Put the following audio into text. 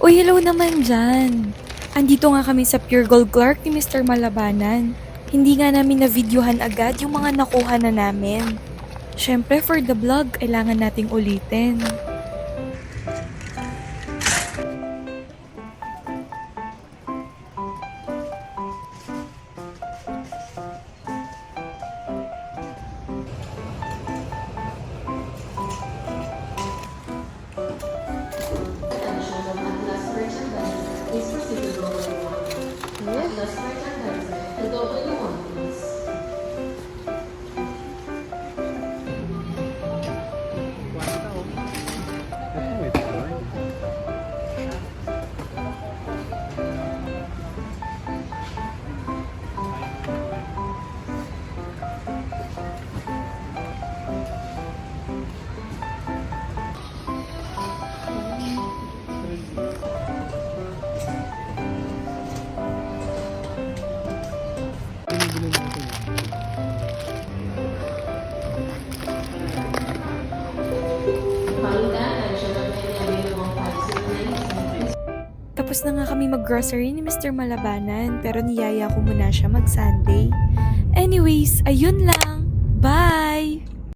Uy, hello naman dyan. Andito nga kami sa Pure Gold Clark ni Mr. Malabanan. Hindi nga namin na-videohan agad yung mga nakuha na namin. Siyempre, for the vlog, kailangan nating ulitin. Tapos na nga kami mag-grocery ni Mr. Malabanan pero niyaya ko muna siya mag-Sunday. Anyways, ayun lang.